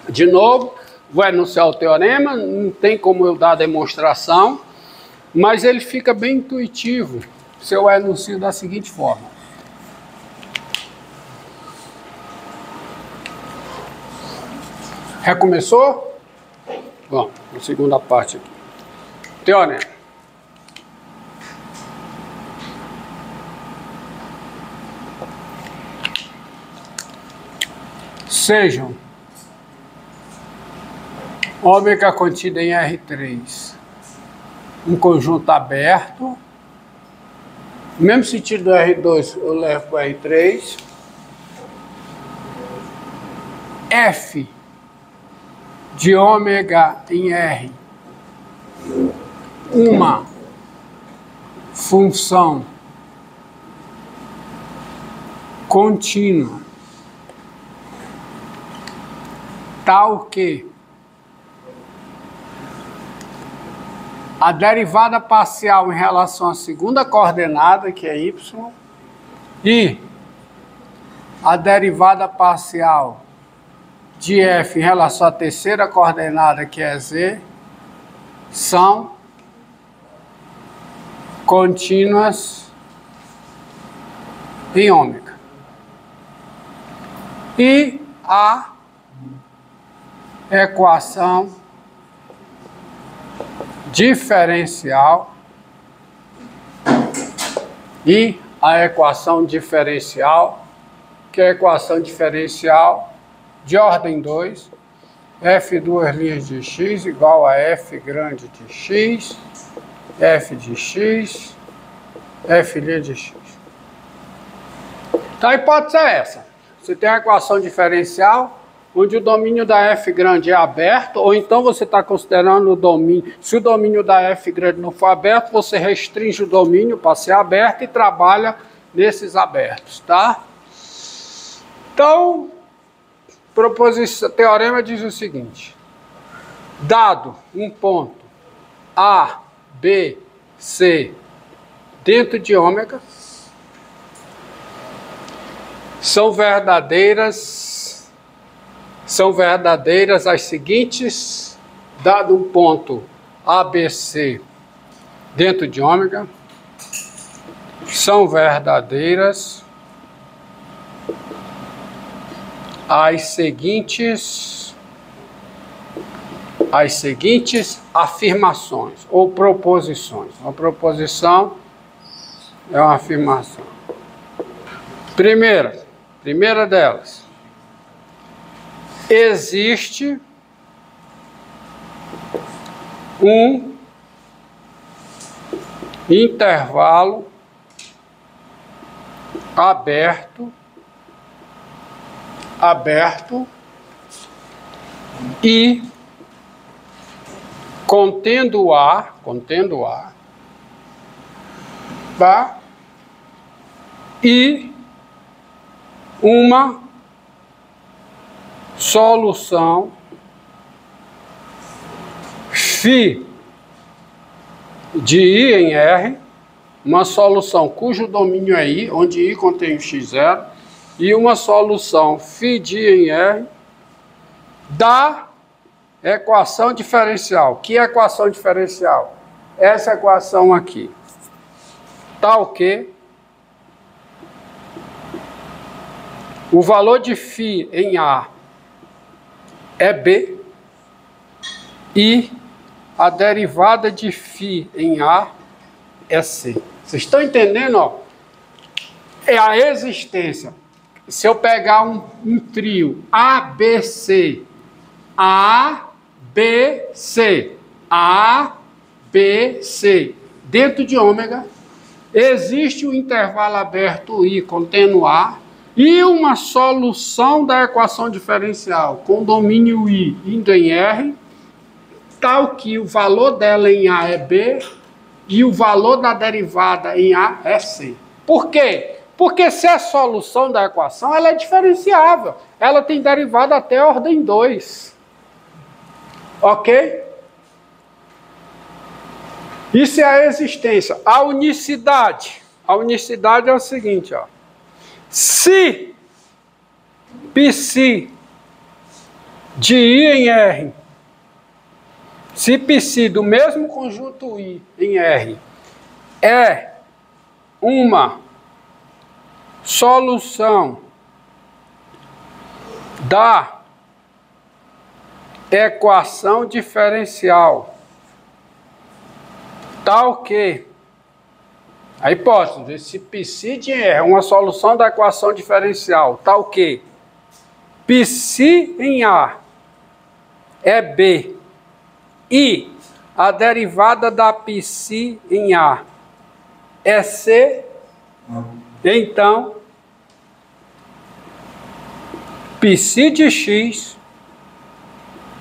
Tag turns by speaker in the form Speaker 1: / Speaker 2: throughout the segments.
Speaker 1: De novo, vou enunciar o teorema, não tem como eu dar a demonstração, mas ele fica bem intuitivo se eu enuncio da seguinte forma. Recomeçou? Bom, a segunda parte aqui. Teorema. Sejam ômega contida em R3 um conjunto aberto, no mesmo sentido do R2 eu levo para o R3, F de ômega em R, uma função contínua, tal que a derivada parcial em relação à segunda coordenada, que é y, e a derivada parcial de f em relação à terceira coordenada, que é z, são contínuas em ômega. E a equação diferencial que é a equação diferencial de ordem 2, f duas linhas de x igual a f grande de x, f de x, f linha de x. Então a hipótese é essa. Você tem a equação diferencial onde o domínio da f grande é aberto, ou então você está considerando o domínio, se o domínio da f grande não for aberto, você restringe o domínio para ser aberto e trabalha nesses abertos, tá? Então, o teorema diz o seguinte: dado um ponto A, B, C dentro de ômega, são verdadeiras as seguintes, dado um ponto ABC dentro de ômega, são verdadeiras as seguintes afirmações ou proposições. Uma proposição é uma afirmação. Primeira delas, existe um intervalo aberto e contendo A, tá? E uma solução φ de I em R, uma solução cujo domínio é I, onde I contém o x0, e uma solução φ de I em R da equação diferencial. Que equação diferencial? Essa equação aqui. Tal que o valor de φ em A é B e a derivada de φ em A é C. Vocês estão entendendo? Ó? É a existência. Se eu pegar um trio ABC, dentro de ômega, existe um intervalo aberto I contendo A e uma solução da equação diferencial com domínio I indo em R, tal que o valor dela em A é B e o valor da derivada em A é C. Por quê? Porque se a solução da equação ela é diferenciável, ela tem derivada até ordem 2. Ok? Isso é a existência. A unicidade é o seguinte, ó. Se psi de I em R, se psi do mesmo conjunto I em R é uma solução da equação diferencial tal que a hipótese, esse psi de R é uma solução da equação diferencial tal que psi em A é B e a derivada da psi em A é C, então psi de X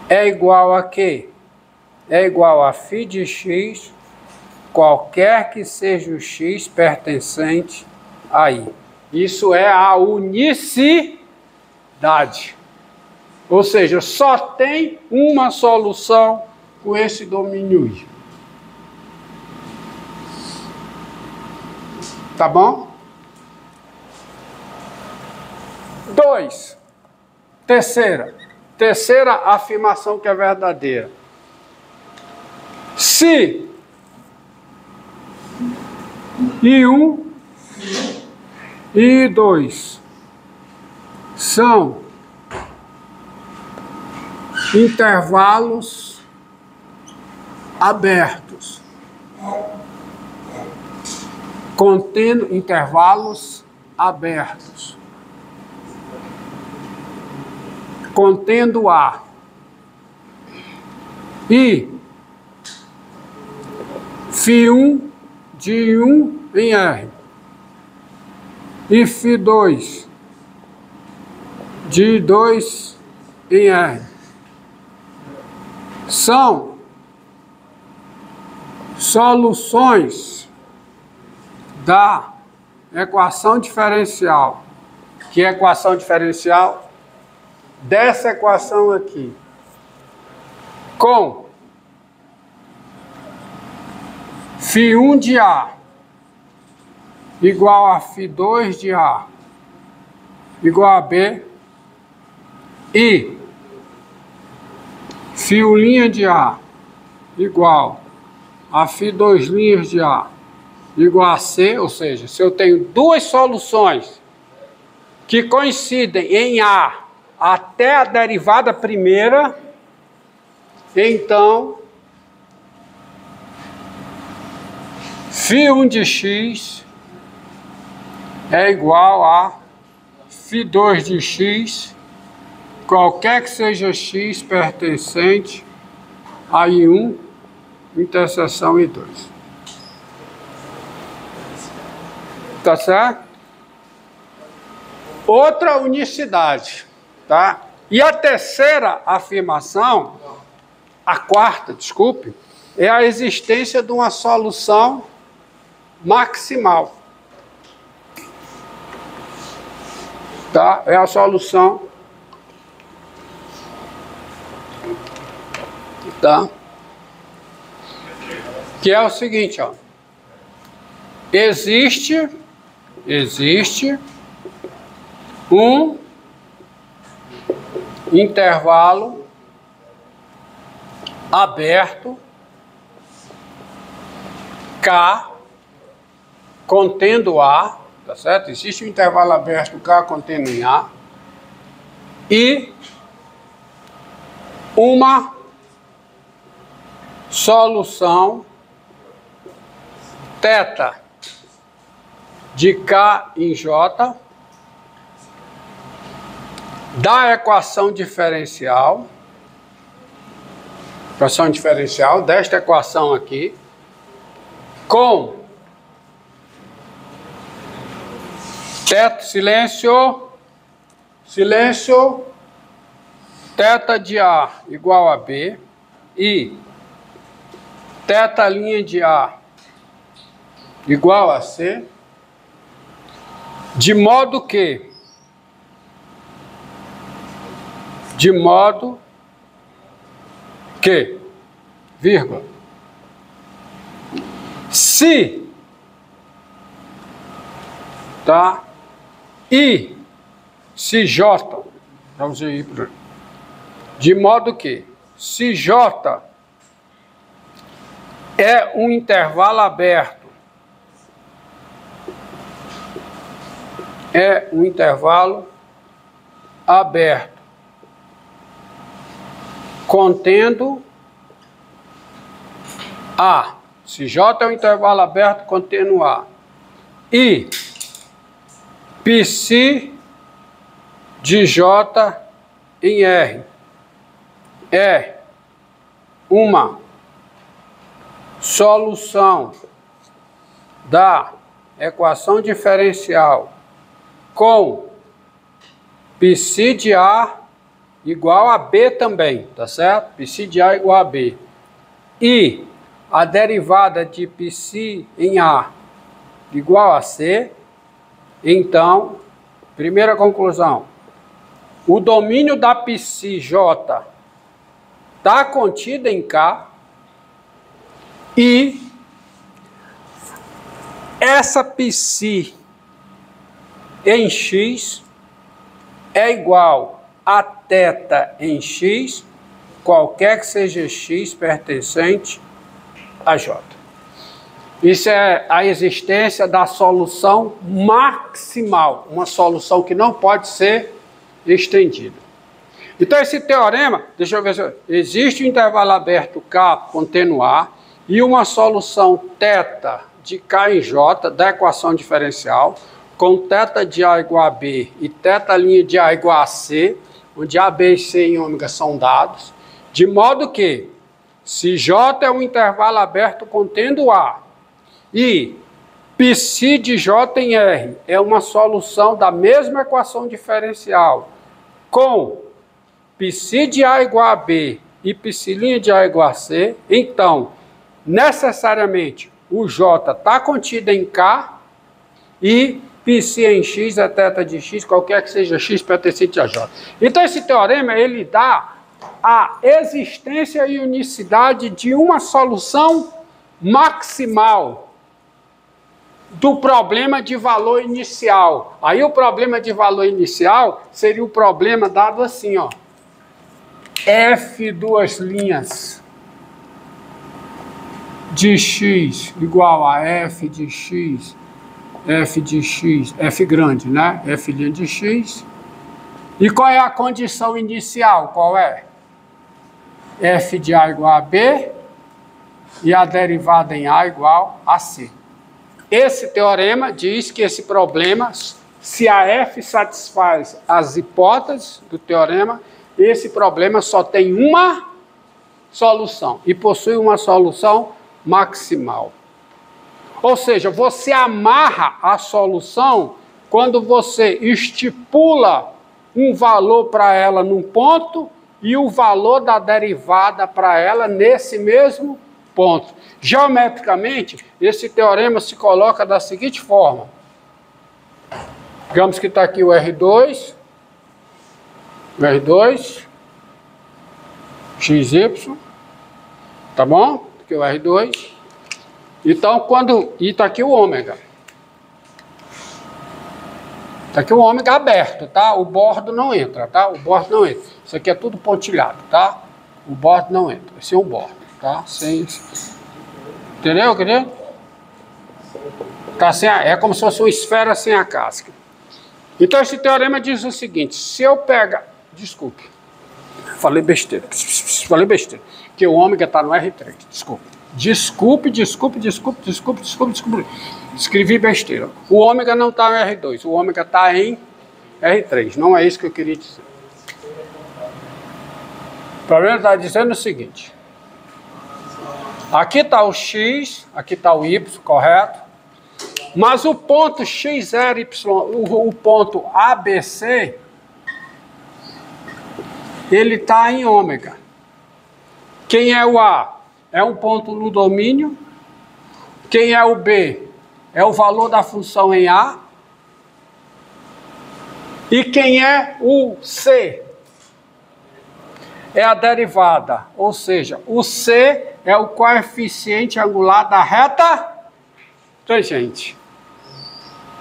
Speaker 1: é igual a quê? É igual a φ de X, qualquer que seja o X pertencente a I. Isso é a unicidade. Ou seja, só tem uma solução com esse domínio I. Tá bom? 2. Terceira afirmação que é verdadeira. Se I1 e I2 são intervalos abertos, contendo intervalos abertos, contendo A e φ1 de I1 em R e φ2 de I2 em R são soluções da equação diferencial. Que é a equação diferencial? Dessa equação aqui. Com φ1 de A igual a φ2 de A igual a B e φ1' de A igual a φ2' de A igual a C, ou seja, se eu tenho duas soluções que coincidem em A até a derivada primeira, então φ1 de X é igual a φ2 de X, qualquer que seja X pertencente a I1, interseção I2. Tá certo? Outra unicidade, tá? E a terceira afirmação, a quarta, desculpe, é a existência de uma solução maximal. Tá? É a solução, tá? Que é o seguinte, ó. Existe um intervalo aberto K contendo A, tá certo? Existe um intervalo aberto K contendo em A e uma solução θ de K em J da equação diferencial desta equação aqui, com θ, silêncio, θ de A igual a B e θ' de A igual a C, de modo que vírgula, se, tá, e se J, já usei aí, De modo que, se J é um intervalo aberto, contendo A. Se J é um intervalo aberto contendo A. E psi de J em R é uma solução da equação diferencial com psi de A igual a B também, tá certo? Psi de A igual a B. E a derivada de psi em A igual a C. Então, primeira conclusão, o domínio da psi J está contido em K e essa psi em X é igual a θ em X, qualquer que seja X pertencente a J. Isso é a existência da solução maximal, uma solução que não pode ser estendida. Então esse teorema, deixa eu ver se existe um intervalo aberto K contendo A e uma solução θ de K em J da equação diferencial com θ de A igual a B e θ' de A igual a C, onde A, B e C em ômega são dados, de modo que se J é um intervalo aberto contendo A e psi de J em R é uma solução da mesma equação diferencial com psi de A igual a B e psi' de A igual a C, então, necessariamente, o J está contido em K e psi em X é θ de X, qualquer que seja X pertencente a J. Então, esse teorema, ele dá a existência e unicidade de uma solução maximal do problema de valor inicial. Aí o problema de valor inicial seria o problema dado assim, ó. F duas linhas de X igual a F de X, F grande, né? F' de X. E qual é a condição inicial? Qual é? F de A igual a B e a derivada em A igual a C. Esse teorema diz que esse problema, se a F satisfaz as hipóteses do teorema, esse problema só tem uma solução e possui uma solução maximal. Ou seja, você amarra a solução quando você estipula um valor para ela num ponto e o valor da derivada para ela nesse mesmo ponto. Geometricamente, esse teorema se coloca da seguinte forma. Digamos que está aqui o R2, XY, tá bom? Aqui o R2. Então, e está aqui o ômega. Está aqui o ômega aberto, tá? O bordo não entra, tá? O bordo não entra. Isso aqui é tudo pontilhado, tá? O bordo não entra. Esse é um bordo, tá? Sem... Entendeu, querido? Tá sem é como se fosse uma esfera sem a casca. Então, esse teorema diz o seguinte. Se eu pegar... Desculpe. Falei besteira. Que o ômega está no R3. Desculpe. Escrevi besteira. O ômega não está no R2. O ômega está em R3. Não é isso que eu queria dizer. O problema está dizendo o seguinte. Aqui está o X, aqui está o Y, correto? Mas o ponto X0, Y, o ponto ABC, ele está em ômega. Quem é o A? É um ponto no domínio. Quem é o B? É o valor da função em A. E quem é o C? É a derivada, ou seja, o C é o coeficiente angular da reta tangente.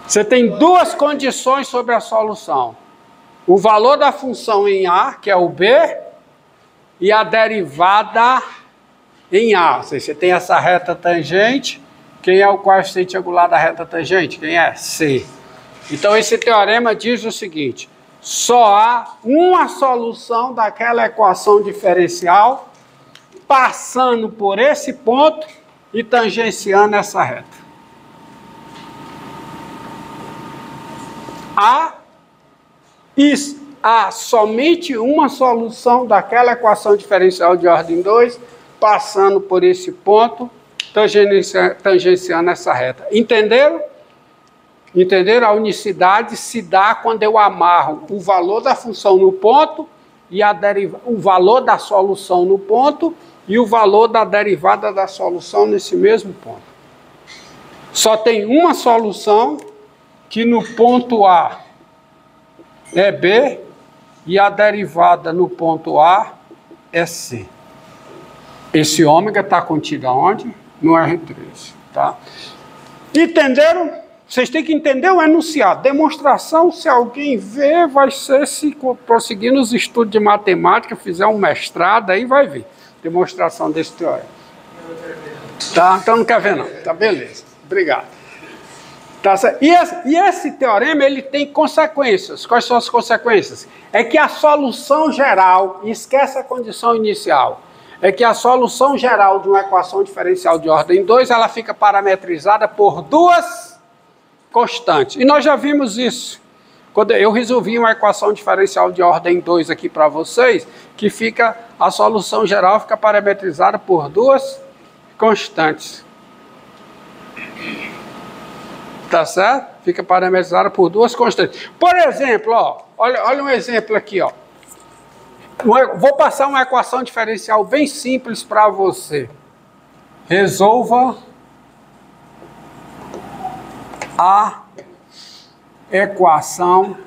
Speaker 1: Você tem duas condições sobre a solução. O valor da função em A, que é o B, e a derivada em A. Ou seja, você tem essa reta tangente. Quem é o coeficiente angular da reta tangente? Quem é? C. Então, esse teorema diz o seguinte: só há uma solução daquela equação diferencial passando por esse ponto e tangenciando essa reta. Há somente uma solução daquela equação diferencial de ordem 2 passando por esse ponto, tangenciando essa reta. Entenderam? Entenderam? A unicidade se dá quando eu amarro o valor da função no ponto e o valor da solução no ponto e o valor da derivada da solução nesse mesmo ponto. Só tem uma solução, que no ponto A é B e a derivada no ponto A é C. Esse ômega está contido aonde? No R3. Tá? Entenderam? Vocês têm que entender o enunciado. Demonstração, se alguém ver, vai ser se prosseguir nos estudos de matemática, fizer um mestrado, aí vai ver. Demonstração desse teorema. Tá? Então não quer ver não. Tá, beleza. Obrigado. Tá certo? E esse teorema, ele tem consequências. Quais são as consequências? É que a solução geral, esquece a condição inicial, é que a solução geral de uma equação diferencial de ordem 2, ela fica parametrizada por duas constantes. E nós já vimos isso. Quando eu resolvi uma equação diferencial de ordem 2 aqui para vocês, que a solução geral fica parametrizada por duas constantes. Tá certo? Fica parametrizada por duas constantes. Por exemplo, ó, olha um exemplo aqui, ó. Vou passar uma equação diferencial bem simples para você. Resolva a equação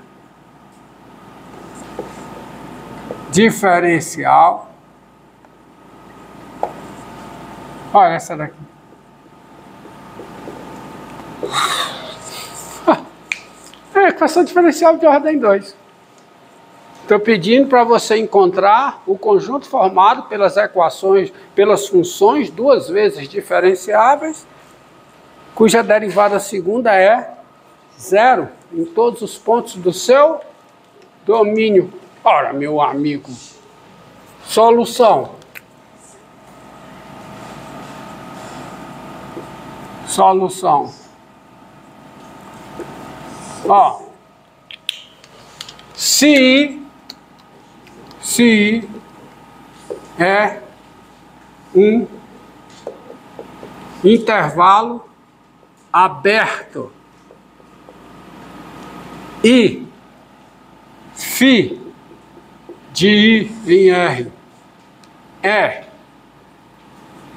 Speaker 1: diferencial. Olha essa daqui. É equação diferencial de ordem 2. Estou pedindo para você encontrar o conjunto formado pelas funções duas vezes diferenciáveis, cuja derivada segunda é 0 em todos os pontos do seu domínio. Ora, meu amigo, solução. Solução. Ó, se é um intervalo aberto e φ de I em R é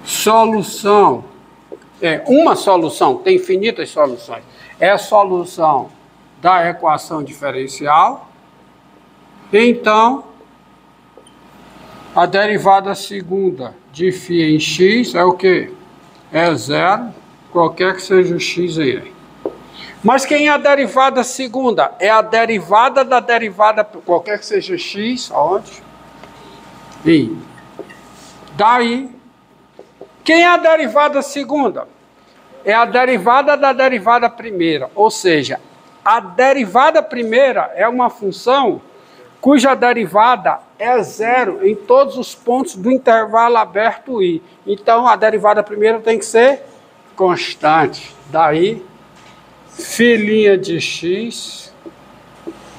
Speaker 1: solução, é uma solução, tem infinitas soluções, é a solução da equação diferencial, então a derivada segunda de φ em x é o quê? É 0, qualquer que seja o x em R. Mas quem é a derivada segunda? É a derivada da derivada, qualquer que seja x, aonde? E daí, quem é a derivada segunda? É a derivada da derivada primeira, ou seja, a derivada primeira é uma função cuja derivada é 0 em todos os pontos do intervalo aberto I. Então, a derivada primeira tem que ser constante. Daí, φ' de x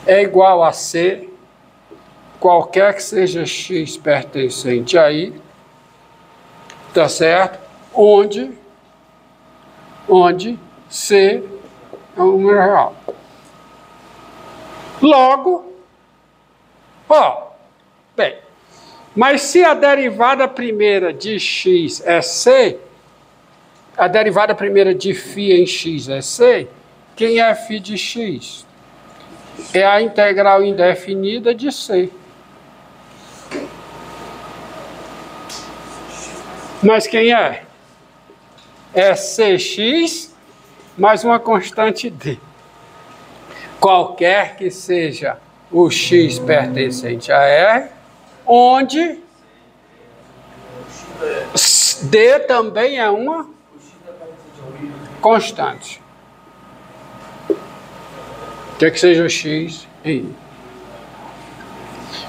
Speaker 1: é igual a C, qualquer que seja x pertencente a I, tá certo? Onde C é um número real. Logo, bem, mas se a derivada primeira de x é C, a derivada primeira de φ em x é C, quem é φ de x? É a integral indefinida de C. Mas quem é? É Cx mais uma constante D. Qualquer que seja o x pertencente a R, onde D também é uma constante. Quer que seja o x em I.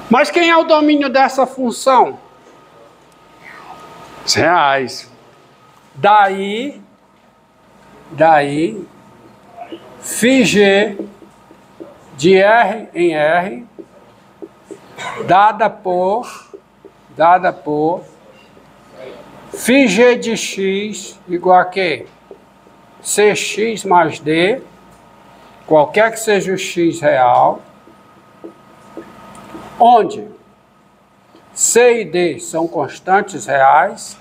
Speaker 1: Mas quem é o domínio dessa função? Os reais. Daí, φg de R em R, dada por φg de x igual a quê? Cx mais D, qualquer que seja o x real, onde C e D são constantes reais,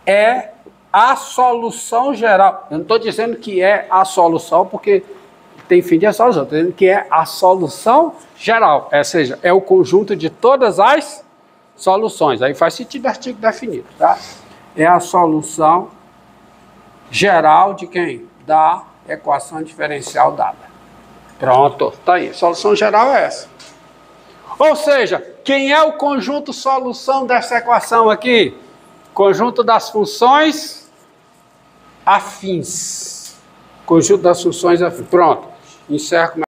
Speaker 1: é a solução geral. Eu não estou dizendo que é a solução, porque tem fim de solução. Estou dizendo que é a solução geral. Ou seja, é o conjunto de todas as soluções. Aí faz sentido artigo definido, tá? É a solução geral de quem? Da equação diferencial dada. Pronto, tá aí. A solução geral é essa. Ou seja, quem é o conjunto solução dessa equação aqui? Conjunto das funções afins. Conjunto das funções afins. Pronto. Encerro.